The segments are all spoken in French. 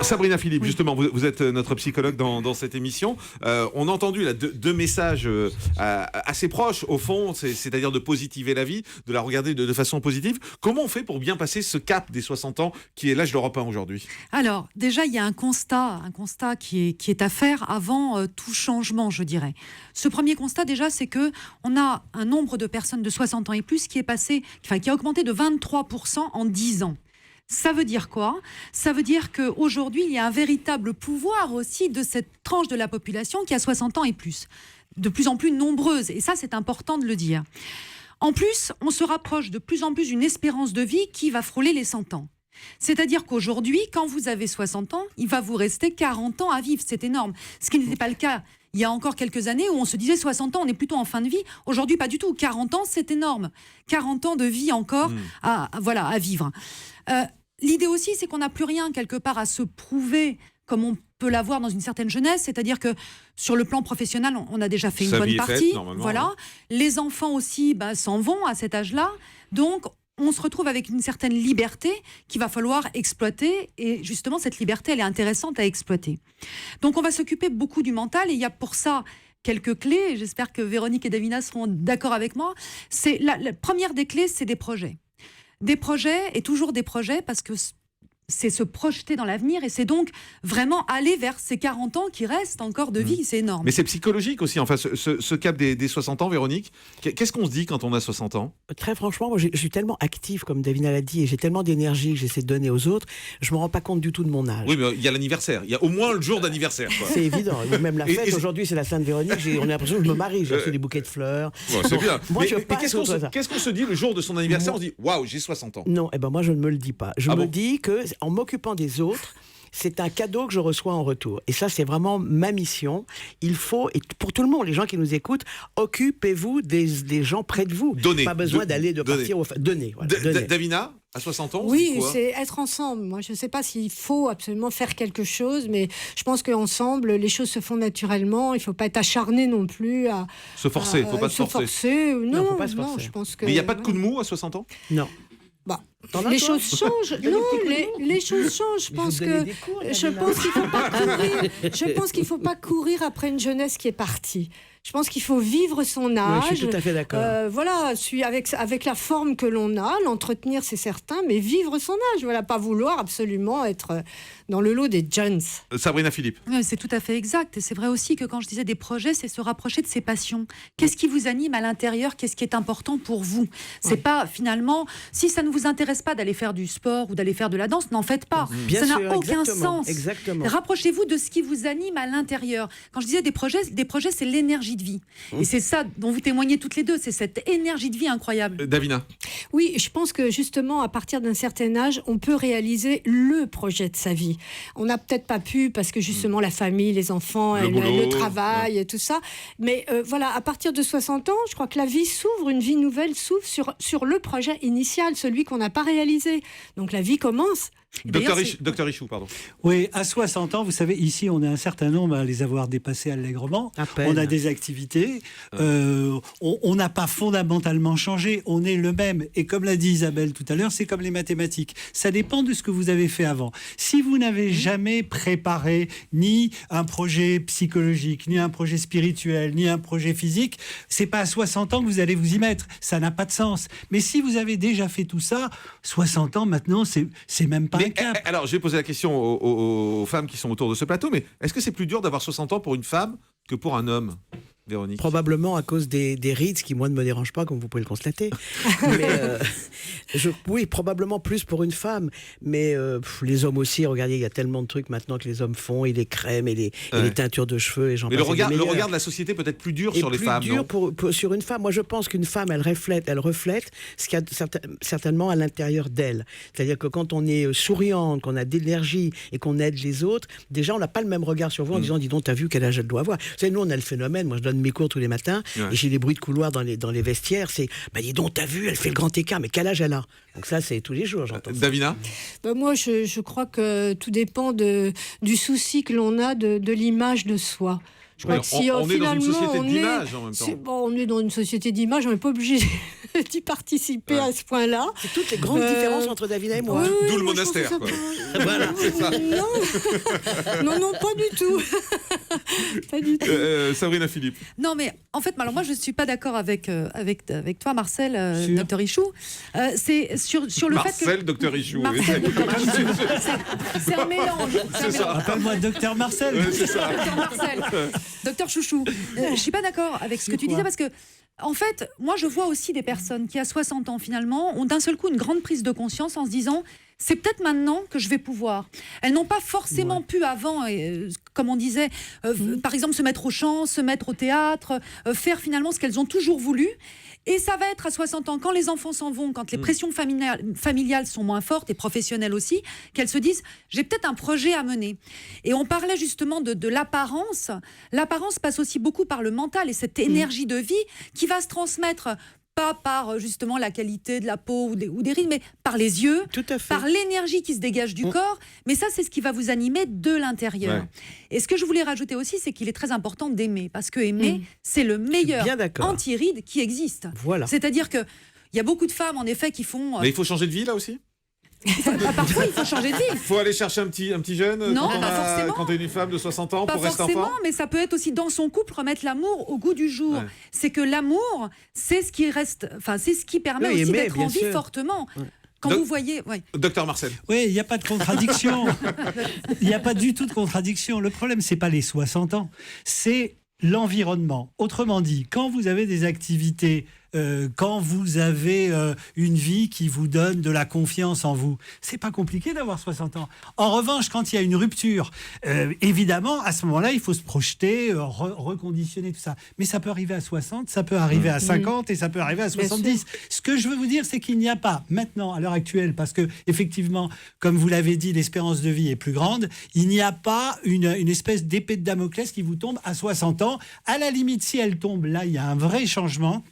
Sabrina Philippe, Oui. justement, vous êtes notre psychologue dans cette émission. On a entendu là, deux messages assez proches, au fond, c'est-à-dire de positiver la vie, de la regarder de façon positive. Comment on fait pour bien passer ce cap des 60 ans, qui est l'âge d'Europe 1 aujourd'hui? Alors, déjà, il y a un constat qui est à faire avant tout changement, je dirais. Ce premier constat, déjà, c'est que on a un nombre de personnes de 60 ans et plus qui a augmenté de 23% en 10 ans. Ça veut dire quoi? Ça veut dire qu'aujourd'hui, il y a un véritable pouvoir aussi de cette tranche de la population qui a 60 ans et plus, de plus en plus nombreuse. Et ça, c'est important de le dire. En plus, on se rapproche de plus en plus d'une espérance de vie qui va frôler les 100 ans. C'est-à-dire qu'aujourd'hui, quand vous avez 60 ans, il va vous rester 40 ans à vivre. C'est énorme. Ce qui n'était pas le cas il y a encore quelques années où on se disait 60 ans, on est plutôt en fin de vie. Aujourd'hui, pas du tout. 40 ans, c'est énorme. 40 ans de vie encore à vivre. L'idée aussi, c'est qu'on n'a plus rien quelque part à se prouver comme on peut l'avoir dans une certaine jeunesse, c'est-à-dire que sur le plan professionnel, on a déjà fait une bonne partie. Voilà. Les enfants aussi s'en vont à cet âge-là. Donc, on se retrouve avec une certaine liberté qu'il va falloir exploiter. Et justement, cette liberté, elle est intéressante à exploiter. Donc, on va s'occuper beaucoup du mental. Et il y a pour ça quelques clés. J'espère que Véronique et Davina seront d'accord avec moi. La première des clés, c'est des projets. Des projets, et toujours des projets, parce que c'est se projeter dans l'avenir et c'est donc vraiment aller vers ces 40 ans qui restent encore de vie, c'est énorme. Mais c'est psychologique aussi, enfin, ce cap des 60 ans, Véronique. Qu'est-ce qu'on se dit quand on a 60 ans? Très franchement, moi, je suis tellement active, comme Davina l'a dit, et j'ai tellement d'énergie que j'essaie de donner aux autres, je ne me rends pas compte du tout de mon âge. Oui, mais il y a l'anniversaire, il y a au moins le jour d'anniversaire. C'est évident, même la fête, aujourd'hui c'est la Sainte-Véronique, on a l'impression que je me marie, j'ai reçu des bouquets de fleurs. Bon, c'est bien. Moi, mais qu'est-ce qu'on se dit le jour de son anniversaire? On se dit, waouh, j'ai 60 ans. Non, moi je ne me le dis pas. Je me dis que en m'occupant des autres, c'est un cadeau que je reçois en retour. Et ça, c'est vraiment ma mission. Il faut, et pour tout le monde, les gens qui nous écoutent, occupez-vous des gens près de vous. Donnez. Pas besoin partir au... Donnez. Voilà, Davina, à 60 ans, oui, c'est être ensemble. Moi, je ne sais pas s'il faut absolument faire quelque chose, mais je pense qu'ensemble, les choses se font naturellement. Il ne faut pas être acharné non plus à... Se forcer, il ne faut pas se forcer. Non, faut pas se forcer. Je pense que... Mais il n'y a pas de coup de mou à 60 ans? Non. Les choses changent. Non, les choses changent. Je pense qu'il faut pas courir après une jeunesse qui est partie. Je pense qu'il faut vivre son âge. Oui, je suis tout à fait d'accord. Voilà, avec la forme que l'on a, l'entretenir, c'est certain, mais vivre son âge. Voilà, pas vouloir absolument être dans le lot des jeunes. Sabrina Philippe. C'est tout à fait exact. Et c'est vrai aussi que quand je disais des projets, c'est se rapprocher de ses passions. Qu'est-ce qui vous anime à l'intérieur? Qu'est-ce qui est important pour vous? C'est pas finalement, si ça ne vous intéresse pas d'aller faire du sport ou d'aller faire de la danse, n'en faites pas. Ça n'a aucun sens. Exactement. Rapprochez-vous de ce qui vous anime à l'intérieur. Quand je disais des projets, c'est l'énergie de vie. Et c'est ça dont vous témoignez toutes les deux, c'est cette énergie de vie incroyable. Davina. Oui, je pense que justement, à partir d'un certain âge, on peut réaliser le projet de sa vie. On n'a peut-être pas pu, parce que justement, la famille, les enfants, le travail, et tout ça. Mais voilà, à partir de 60 ans, je crois que la vie s'ouvre, une vie nouvelle s'ouvre sur le projet initial, celui qu'on n'a pas réalisé. Donc la vie commence. Docteur Richoux, pardon. Oui, à 60 ans, vous savez, ici, on est un certain nombre à les avoir dépassés allègrement. On a des activités. On n'a pas fondamentalement changé. On est le même. Et comme l'a dit Isabelle tout à l'heure, c'est comme les mathématiques. Ça dépend de ce que vous avez fait avant. Si vous n'avez jamais préparé ni un projet psychologique, ni un projet spirituel, ni un projet physique, c'est pas à 60 ans que vous allez vous y mettre. Ça n'a pas de sens. Mais si vous avez déjà fait tout ça, 60 ans maintenant, c'est même pas. Alors, je vais poser la question aux femmes qui sont autour de ce plateau, mais est-ce que c'est plus dur d'avoir 60 ans pour une femme que pour un homme, Véronique? Probablement à cause des rides, qui moi ne me dérangent pas, comme vous pouvez le constater. Mais, oui, probablement plus pour une femme. Mais les hommes aussi, regardez, il y a tellement de trucs maintenant que les hommes font, et les crèmes, et les teintures de de cheveux. Mais le regard de la société peut être plus dur sur les femmes, non? Plus dur sur une femme. Moi, je pense qu'une femme, elle reflète ce qu'il y a certainement à l'intérieur d'elle. C'est-à-dire que quand on est souriante, qu'on a de l'énergie et qu'on aide les autres, déjà, on n'a pas le même regard sur vous en disant, dis donc, t'as vu quel âge elle doit avoir. Vous savez, nous, on a le phénomène, moi, je donne mes cours tous les matins, et j'ai des bruits de couloir dans les vestiaires, c'est, dis donc, t'as vu, elle fait le grand écart, mais quel âge elle a? Donc ça, c'est tous les jours, j'entends. Davina? Moi, je crois que tout dépend du souci que l'on a de l'image de soi. Je crois que si on est dans une finalement société on d'image en même temps. on est dans une société d'image, on n'est pas obligé d'y participer à ce point-là. C'est toutes les grandes différences entre Davina et moi. Oui, D'où le moi, je trouve monastère, ça quoi. pas- Voilà, c'est ça. Non, pas du tout. Pas du tout. Sabrina Philippe. Non, mais en fait, alors moi, je ne suis pas d'accord avec toi, Marcel, Sûr. docteur Ichou. C'est sur le fait que... Marcel, docteur Ichou. Marcel, docteur Ichou. C'est un mélange. C'est ça. Appelle-moi docteur Marcel. Ouais, c'est ça. Docteur Marcel, docteur Chouchou. Je ne suis pas d'accord avec ce que tu disais parce que, en fait, moi, je vois aussi des personnes qui, à 60 ans, finalement, ont d'un seul coup une grande prise de conscience en se disant c'est peut-être maintenant que je vais pouvoir. Elles n'ont pas forcément pu avant, comme on disait, par exemple, se mettre au chant, se mettre au théâtre, faire finalement ce qu'elles ont toujours voulu. Et ça va être à 60 ans, quand les enfants s'en vont, quand les pressions familiales sont moins fortes et professionnelles aussi, qu'elles se disent j'ai peut-être un projet à mener. Et on parlait justement de l'apparence. L'apparence passe aussi beaucoup par le mental et cette énergie de vie qui va se transmettre pas par justement la qualité de la peau ou des rides, mais par les yeux, Tout à fait. par l'énergie qui se dégage du corps. Mais ça, c'est ce qui va vous animer de l'intérieur. Ouais. Et ce que je voulais rajouter aussi, c'est qu'il est très important d'aimer, parce que aimer, c'est le meilleur bien d'accord. anti-ride qui existe. Voilà. C'est-à-dire que il y a beaucoup de femmes, en effet, qui font... Mais il faut changer de vie là aussi. Parfois, il faut changer de vie. Il faut aller chercher un petit jeune Non, quand, pas forcément. quand on est une femme de 60 ans Pas pour rester en forcément, forme. mais ça peut être aussi dans son couple remettre l'amour au goût du jour. Ouais. C'est que l'amour, c'est ce qui reste, enfin, c'est ce qui permet Oui, aussi aimer, d'être bien en vie sûr. fortement. Quand Donc- vous voyez, ouais. Docteur Marcel. Oui, il n'y a pas de contradiction. Il n'y a pas du tout de contradiction. Le problème, c'est pas les 60 ans, c'est l'environnement. Autrement dit, quand vous avez des activités, quand vous avez une vie qui vous donne de la confiance en vous, c'est pas compliqué d'avoir 60 ans. En revanche, quand il y a une rupture, évidemment, à ce moment-là, il faut se projeter, reconditionner tout ça. Mais ça peut arriver à 60, ça peut arriver à 50 et ça peut arriver à 70. Ce que je veux vous dire, c'est qu'il n'y a pas maintenant, à l'heure actuelle, parce que effectivement, comme vous l'avez dit, l'espérance de vie est plus grande, il n'y a pas une espèce d'épée de Damoclès qui vous tombe à 60 ans. À la limite, si elle tombe, là, il y a un vrai changement.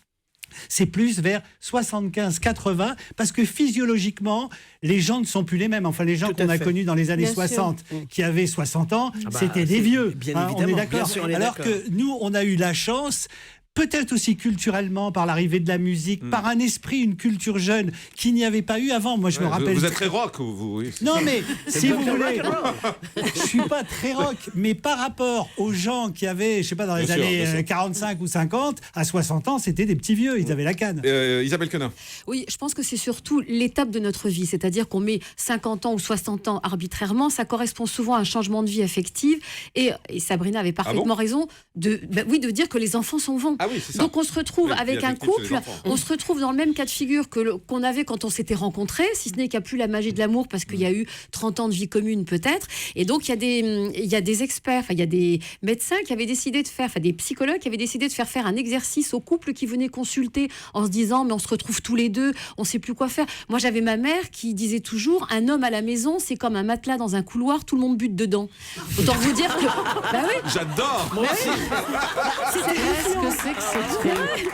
C'est plus vers 75-80, parce que physiologiquement, les gens ne sont plus les mêmes. Enfin, les gens Tout à qu'on a fait. connus dans les années Bien sûr. 60, qui avaient 60 ans, Ah bah, c'était des c'est- vieux. bien On est évidemment, d'accord. bien sûr, on est Alors d'accord. que nous, on a eu la chance... Peut-être aussi culturellement, par l'arrivée de la musique, par un esprit, une culture jeune qu'il n'y avait pas eu avant. Moi, je me Ouais, rappelle... Vous êtes très rock, vous. Oui. Non, mais si vous Dr. voulez, Rock'n'Roll. je suis pas très rock, mais par rapport aux gens qui avaient, je sais pas, dans les Bien sûr, années bien sûr. 45 ou 50, à 60 ans, c'était des petits vieux, ils avaient la canne. Isabelle Quenin. Oui, je pense que c'est surtout l'étape de notre vie, c'est-à-dire qu'on met 50 ans ou 60 ans arbitrairement, ça correspond souvent à un changement de vie affective, et Sabrina avait parfaitement raison de dire que les enfants s'en vont. Ah oui, c'est ça. Donc on se retrouve Oui, avec vie un affective chez les couple, enfants. on se retrouve dans le même cas de figure qu'on avait quand on s'était rencontrés, si ce n'est qu'il n'y a plus la magie de l'amour parce qu'il y a eu 30 ans de vie commune peut-être. Et donc il y a des experts, enfin, il y a des médecins qui avaient décidé de faire, enfin des psychologues qui avaient décidé de faire un exercice aux couples qui venaient consulter en se disant mais on se retrouve tous les deux, on ne sait plus quoi faire. Moi j'avais ma mère qui disait toujours un homme à la maison c'est comme un matelas dans un couloir, tout le monde bute dedans. Autant vous dire que... Bah oui, J'adore. c'est vrai ce que c'est que ce truc.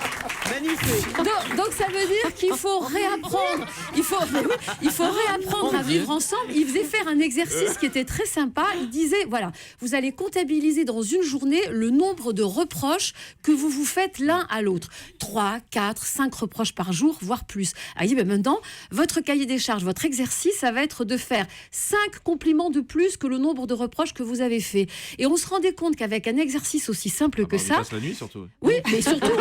Magnifique. Donc ça veut dire qu'il faut réapprendre. Il faut réapprendre à vivre ensemble. Il faisait faire un exercice qui était très sympa. Il disait voilà, vous allez comptabiliser dans une journée le nombre de reproches que vous vous faites l'un à l'autre. 3, 4, 5 reproches par jour, voire plus. Il dit maintenant, votre cahier des charges, votre exercice, ça va être de faire 5 compliments de plus que le nombre de reproches que vous avez fait. Et on se rendait compte qu'avec un exercice aussi simple que On y ça, passe la nuit surtout. oui, mais surtout,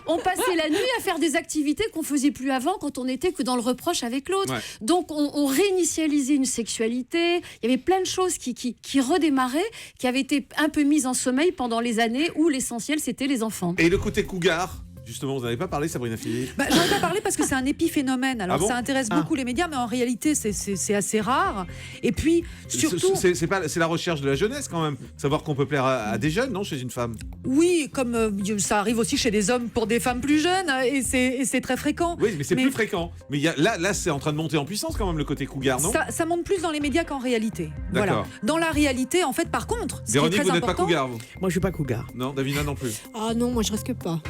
on passait la nuit à faire des activités qu'on faisait plus avant quand on n'était que dans le reproche avec l'autre. Ouais. Donc, on réinitialisait une sexualité. Il y avait plein de choses qui redémarraient, qui avaient été un peu mises en sommeil pendant les années où l'essentiel, c'était les enfants. Et le côté cougar, justement, vous n'avez pas parlé, Sabrina Philippe. J'en ai pas parlé parce que c'est un épiphénomène. Alors Ah bon ça intéresse beaucoup les médias, mais en réalité c'est assez rare. Et puis surtout, C'est la recherche de la jeunesse quand même. Savoir qu'on peut plaire à des jeunes, non, chez une femme. oui, comme ça arrive aussi chez des hommes pour des femmes plus jeunes, et c'est très fréquent. Oui, mais c'est plus fréquent. Mais là, c'est en train de monter en puissance quand même le côté cougar, non? Ça monte plus dans les médias qu'en réalité. Voilà. D'accord. Dans la réalité, en fait, par contre, ce Véronique, qui est vous très n'êtes pas important, cougar, vous? Moi, je suis pas cougar. Non, Davina non plus. Ah non, moi je risque pas.